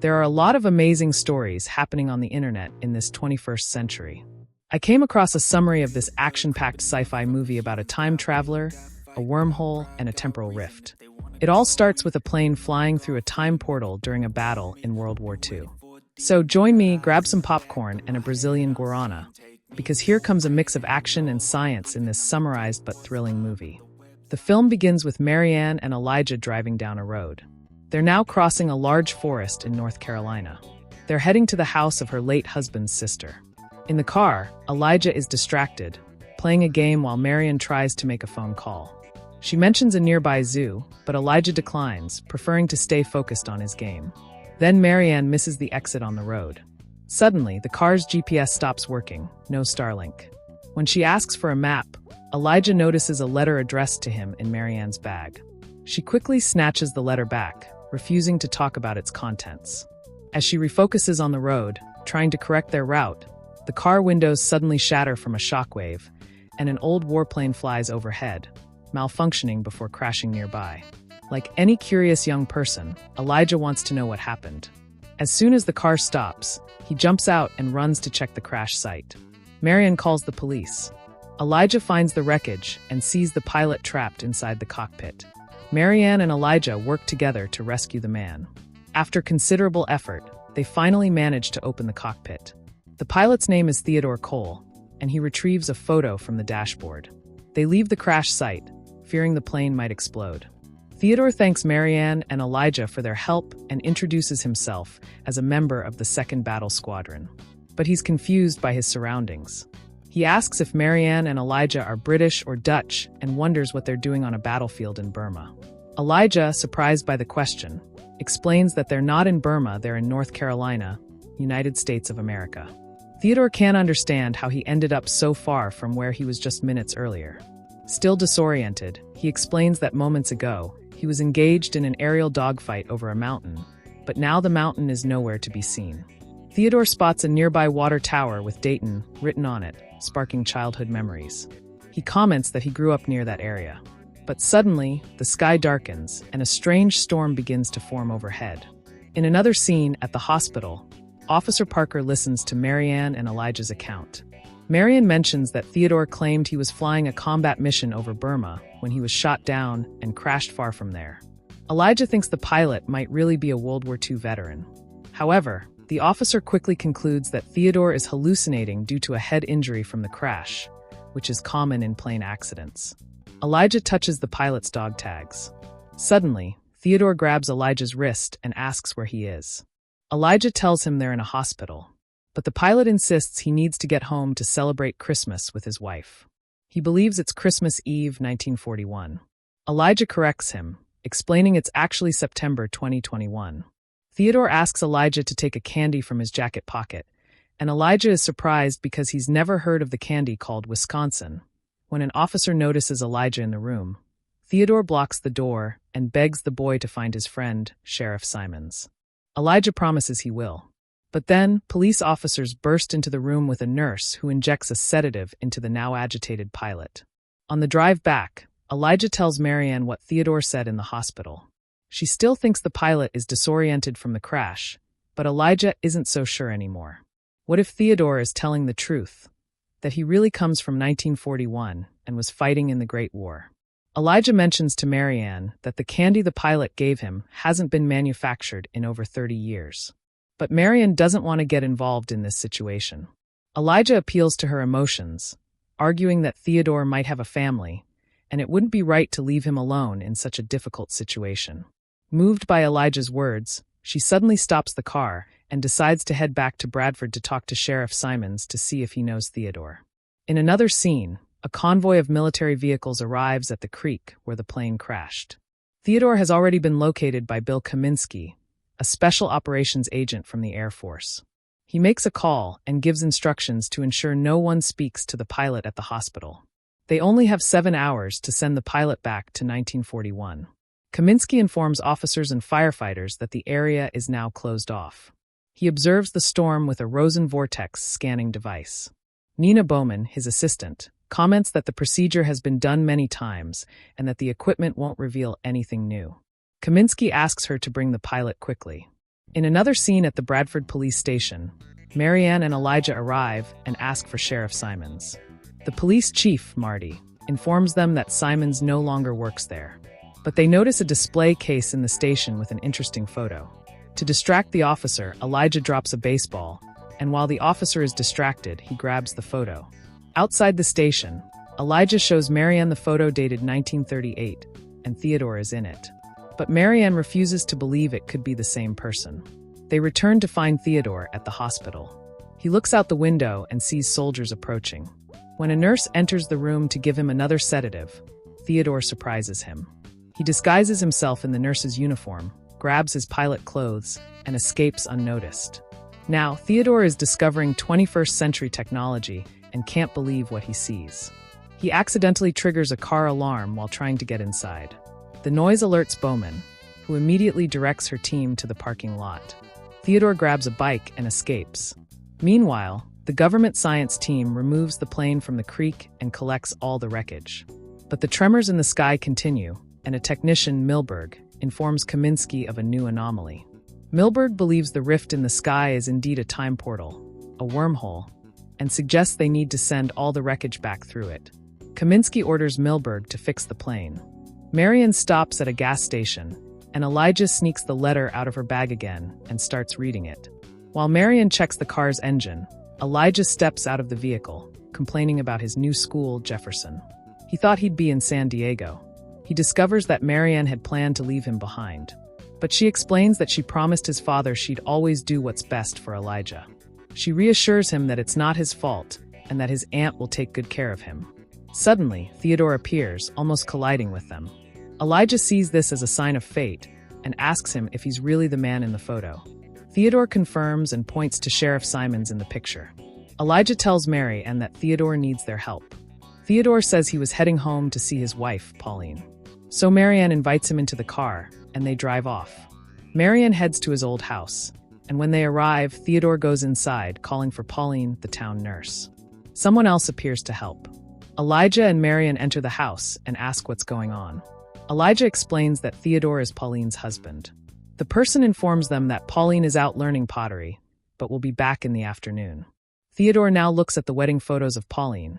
There are a lot of amazing stories happening on the internet in this 21st century. I came across a summary of this action-packed sci-fi movie about a time traveler, a wormhole, and a temporal rift. It all starts with a plane flying through a time portal during a battle in World War II. So join me, grab some popcorn and a Brazilian guarana, because here comes a mix of action and science in this summarized but thrilling movie. The film begins with Marianne and Elijah driving down a road. They're now crossing a large forest in North Carolina. They're heading to the house of her late husband's sister. In the car, Elijah is distracted, playing a game while Marianne tries to make a phone call. She mentions a nearby zoo, but Elijah declines, preferring to stay focused on his game. Then Marianne misses the exit on the road. Suddenly, the car's GPS stops working, no Starlink. When she asks for a map, Elijah notices a letter addressed to him in Marianne's bag. She quickly snatches the letter back, refusing to talk about its contents. As she refocuses on the road, trying to correct their route, the car windows suddenly shatter from a shockwave, and an old warplane flies overhead, malfunctioning before crashing nearby. Like any curious young person, Elijah wants to know what happened. As soon as the car stops, he jumps out and runs to check the crash site. Marianne calls the police. Elijah finds the wreckage and sees the pilot trapped inside the cockpit. Marianne and Elijah work together to rescue the man. After considerable effort, they finally manage to open the cockpit. The pilot's name is Theodore Cole, and he retrieves a photo from the dashboard. They leave the crash site, fearing the plane might explode. Theodore thanks Marianne and Elijah for their help and introduces himself as a member of the 2nd Battle Squadron. But he's confused by his surroundings. He asks if Marianne and Elijah are British or Dutch and wonders what they're doing on a battlefield in Burma. Elijah, surprised by the question, explains that they're not in Burma, they're in North Carolina, United States of America. Theodore can't understand how he ended up so far from where he was just minutes earlier. Still disoriented, he explains that moments ago, he was engaged in an aerial dogfight over a mountain, but now the mountain is nowhere to be seen. Theodore spots a nearby water tower with Dayton written on it, sparking childhood memories. He comments that he grew up near that area. But suddenly, the sky darkens and a strange storm begins to form overhead. In another scene at the hospital, Officer Parker listens to Marianne and Elijah's account. Marianne mentions that Theodore claimed he was flying a combat mission over Burma when he was shot down and crashed far from there. Elijah thinks the pilot might really be a World War II veteran. However, the officer quickly concludes that Theodore is hallucinating due to a head injury from the crash, which is common in plane accidents. Elijah touches the pilot's dog tags. Suddenly, Theodore grabs Elijah's wrist and asks where he is. Elijah tells him they're in a hospital, but the pilot insists he needs to get home to celebrate Christmas with his wife. He believes it's Christmas Eve 1941. Elijah corrects him, explaining it's actually September 2021. Theodore asks Elijah to take a candy from his jacket pocket, and Elijah is surprised because he's never heard of the candy called Wisconsin. When an officer notices Elijah in the room, Theodore blocks the door and begs the boy to find his friend, Sheriff Simons. Elijah promises he will. But then, police officers burst into the room with a nurse who injects a sedative into the now agitated pilot. On the drive back, Elijah tells Marianne what Theodore said in the hospital. She still thinks the pilot is disoriented from the crash, but Elijah isn't so sure anymore. What if Theodore is telling the truth? That he really comes from 1941 and was fighting in the Great War. Elijah mentions to Marianne that the candy the pilot gave him hasn't been manufactured in over 30 years. But Marianne doesn't want to get involved in this situation. Elijah appeals to her emotions, arguing that Theodore might have a family, and it wouldn't be right to leave him alone in such a difficult situation. Moved by Elijah's words, she suddenly stops the car and decides to head back to Bradford to talk to Sheriff Simons to see if he knows Theodore. In another scene, a convoy of military vehicles arrives at the creek where the plane crashed. Theodore has already been located by Bill Kaminsky, a special operations agent from the Air Force. He makes a call and gives instructions to ensure no one speaks to the pilot at the hospital. They only have 7 hours to send the pilot back to 1941. Kaminsky informs officers and firefighters that the area is now closed off. He observes the storm with a Rosen vortex scanning device. Nina Bowman, his assistant, comments that the procedure has been done many times and that the equipment won't reveal anything new. Kaminsky asks her to bring the pilot quickly. In another scene at the Bradford police station, Marianne and Elijah arrive and ask for Sheriff Simons. The police chief, Marty, informs them that Simons no longer works there. But they notice a display case in the station with an interesting photo. To distract the officer, Elijah drops a baseball, and while the officer is distracted, he grabs the photo. Outside the station, Elijah shows Marianne the photo dated 1938, and Theodore is in it. But Marianne refuses to believe it could be the same person. They return to find Theodore at the hospital. He looks out the window and sees soldiers approaching. When a nurse enters the room to give him another sedative, Theodore surprises him. He disguises himself in the nurse's uniform, grabs his pilot clothes, and escapes unnoticed. Now, Theodore is discovering 21st century technology and can't believe what he sees. He accidentally triggers a car alarm while trying to get inside. The noise alerts Bowman, who immediately directs her team to the parking lot. Theodore grabs a bike and escapes. Meanwhile, the government science team removes the plane from the creek and collects all the wreckage. But the tremors in the sky continue, and a technician, Milberg, informs Kaminsky of a new anomaly. Milberg believes the rift in the sky is indeed a time portal, a wormhole, and suggests they need to send all the wreckage back through it. Kaminsky orders Milberg to fix the plane. Marianne stops at a gas station, and Elijah sneaks the letter out of her bag again and starts reading it. While Marianne checks the car's engine, Elijah steps out of the vehicle, complaining about his new school, Jefferson. He thought he'd be in San Diego. He discovers that Marianne had planned to leave him behind. But she explains that she promised his father she'd always do what's best for Elijah. She reassures him that it's not his fault and that his aunt will take good care of him. Suddenly, Theodore appears, almost colliding with them. Elijah sees this as a sign of fate and asks him if he's really the man in the photo. Theodore confirms and points to Sheriff Simons in the picture. Elijah tells Marianne that Theodore needs their help. Theodore says he was heading home to see his wife, Pauline. So Marianne invites him into the car, and they drive off. Marianne heads to his old house, and when they arrive, Theodore goes inside, calling for Pauline, the town nurse. Someone else appears to help. Elijah and Marianne enter the house and ask what's going on. Elijah explains that Theodore is Pauline's husband. The person informs them that Pauline is out learning pottery, but will be back in the afternoon. Theodore now looks at the wedding photos of Pauline,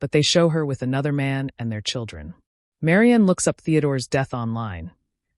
but they show her with another man and their children. Marianne looks up Theodore's death online,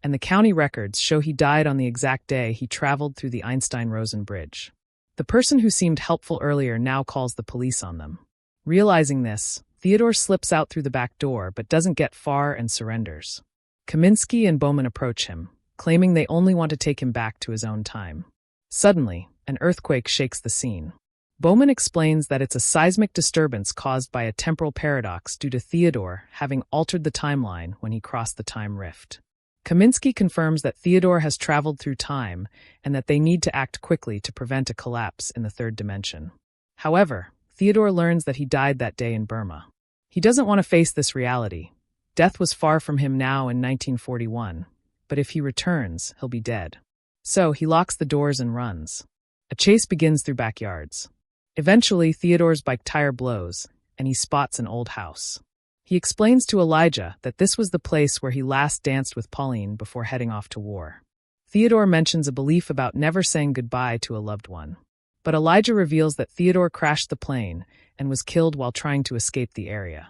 and the county records show he died on the exact day he traveled through the Einstein-Rosen Bridge. The person who seemed helpful earlier now calls the police on them. Realizing this, Theodore slips out through the back door but doesn't get far and surrenders. Kaminsky and Bowman approach him, claiming they only want to take him back to his own time. Suddenly, an earthquake shakes the scene. Bowman explains that it's a seismic disturbance caused by a temporal paradox due to Theodore having altered the timeline when he crossed the time rift. Kaminsky confirms that Theodore has traveled through time and that they need to act quickly to prevent a collapse in the third dimension. However, Theodore learns that he died that day in Burma. He doesn't want to face this reality. Death was far from him now in 1941, but if he returns, he'll be dead. So he locks the doors and runs. A chase begins through backyards. Eventually, Theodore's bike tire blows, and he spots an old house. He explains to Elijah that this was the place where he last danced with Pauline before heading off to war. Theodore mentions a belief about never saying goodbye to a loved one. But Elijah reveals that Theodore crashed the plane and was killed while trying to escape the area.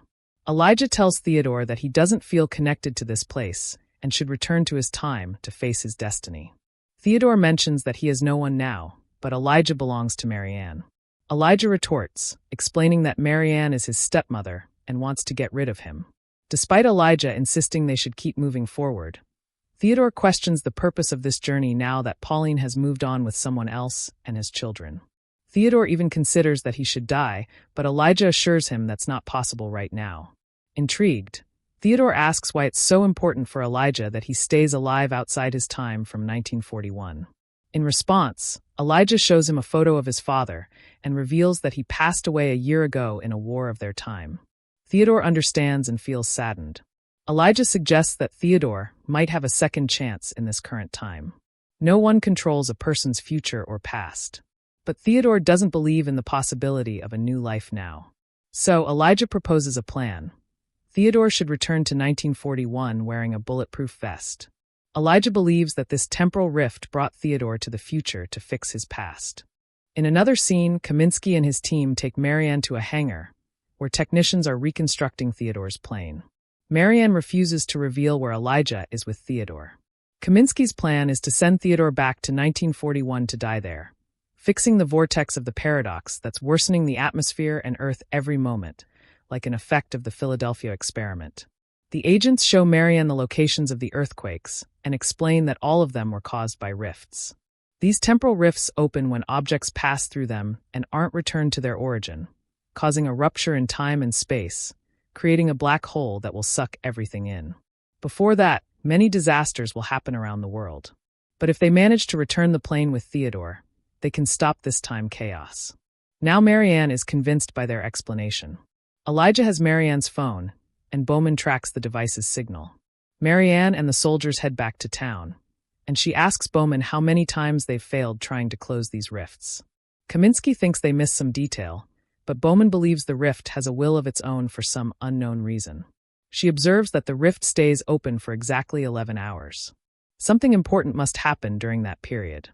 Elijah tells Theodore that he doesn't feel connected to this place and should return to his time to face his destiny. Theodore mentions that he has no one now, but Elijah belongs to Marianne. Elijah retorts, explaining that Marianne is his stepmother and wants to get rid of him. Despite Elijah insisting they should keep moving forward, Theodore questions the purpose of this journey now that Pauline has moved on with someone else and has children. Theodore even considers that he should die, but Elijah assures him that's not possible right now. Intrigued, Theodore asks why it's so important for Elijah that he stays alive outside his time from 1941. In response, Elijah shows him a photo of his father and reveals that he passed away a year ago in a war of their time. Theodore understands and feels saddened. Elijah suggests that Theodore might have a second chance in this current time. No one controls a person's future or past. But Theodore doesn't believe in the possibility of a new life now. So Elijah proposes a plan. Theodore should return to 1941 wearing a bulletproof vest. Elijah believes that this temporal rift brought Theodore to the future to fix his past. In another scene, Kaminsky and his team take Marianne to a hangar, where technicians are reconstructing Theodore's plane. Marianne refuses to reveal where Elijah is with Theodore. Kaminsky's plan is to send Theodore back to 1941 to die there, fixing the vortex of the paradox that's worsening the atmosphere and Earth every moment, like an effect of the Philadelphia experiment. The agents show Marianne the locations of the earthquakes and explain that all of them were caused by rifts. These temporal rifts open when objects pass through them and aren't returned to their origin, causing a rupture in time and space, creating a black hole that will suck everything in. Before that, many disasters will happen around the world. But if they manage to return the plane with Theodore, they can stop this time chaos. Now Marianne is convinced by their explanation. Elijah has Marianne's phone, and Bowman tracks the device's signal. Marianne and the soldiers head back to town, and she asks Bowman how many times they've failed trying to close these rifts. Kaminsky thinks they missed some detail, but Bowman believes the rift has a will of its own for some unknown reason. She observes that the rift stays open for exactly 11 hours. Something important must happen during that period.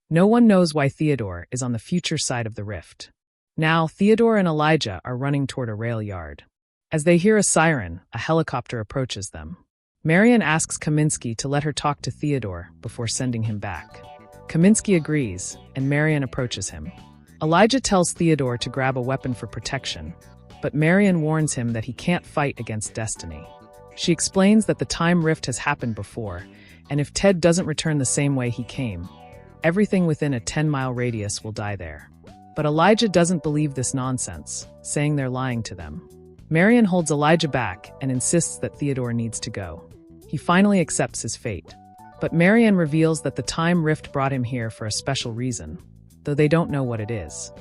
No one knows why Theodore is on the future side of the rift. Now, Theodore and Elijah are running toward a rail yard. As they hear a siren, a helicopter approaches them. Marianne asks Kaminsky to let her talk to Theodore before sending him back. Kaminsky agrees, and Marianne approaches him. Elijah tells Theodore to grab a weapon for protection, but Marianne warns him that he can't fight against destiny. She explains that the time rift has happened before, and if Ted doesn't return the same way he came, everything within a 10-mile radius will die there. But Elijah doesn't believe this nonsense, saying they're lying to them. Marianne holds Elijah back and insists that Theodore needs to go. He finally accepts his fate. But Marianne reveals that the time rift brought him here for a special reason, though they don't know what it is.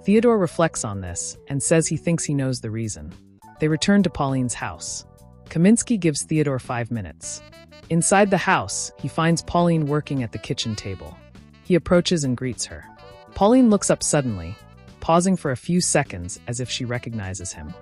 Theodore reflects on this and says he thinks he knows the reason. They return to Pauline's house. Kaminsky gives Theodore 5 minutes. Inside the house, he finds Pauline working at the kitchen table. He approaches and greets her. Pauline looks up suddenly, pausing for a few seconds as if she recognizes him.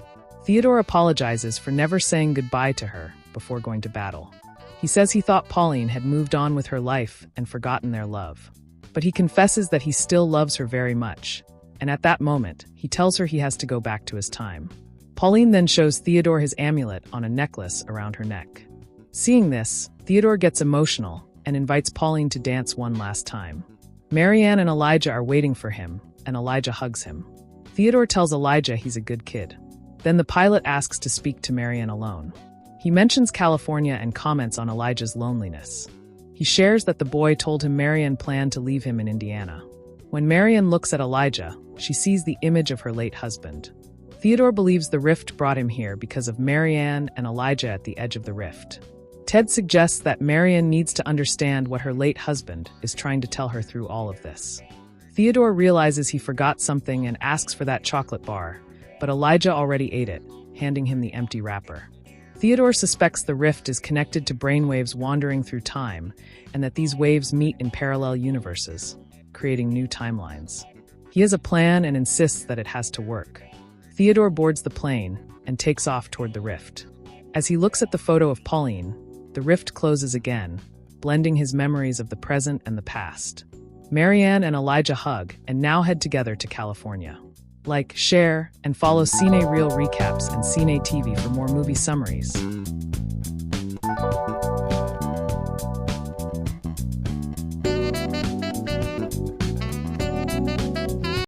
Theodore apologizes for never saying goodbye to her before going to battle. He says he thought Pauline had moved on with her life and forgotten their love. But he confesses that he still loves her very much, and at that moment, he tells her he has to go back to his time. Pauline then shows Theodore his amulet on a necklace around her neck. Seeing this, Theodore gets emotional and invites Pauline to dance one last time. Marianne and Elijah are waiting for him, and Elijah hugs him. Theodore tells Elijah he's a good kid. Then the pilot asks to speak to Marianne alone. He mentions California and comments on Elijah's loneliness. He shares that the boy told him Marianne planned to leave him in Indiana. When Marianne looks at Elijah, she sees the image of her late husband. Theodore believes the rift brought him here because of Marianne and Elijah at the edge of the rift. Ted suggests that Marianne needs to understand what her late husband is trying to tell her through all of this. Theodore realizes he forgot something and asks for that chocolate bar, but Elijah already ate it, handing him the empty wrapper. Theodore suspects the rift is connected to brainwaves wandering through time, and that these waves meet in parallel universes, creating new timelines. He has a plan and insists that it has to work. Theodore boards the plane and takes off toward the rift. As he looks at the photo of Pauline, the rift closes again, blending his memories of the present and the past. Marianne and Elijah hug and now head together to California. Like, share, and follow Cine Reel recaps and Cine TV for more movie summaries.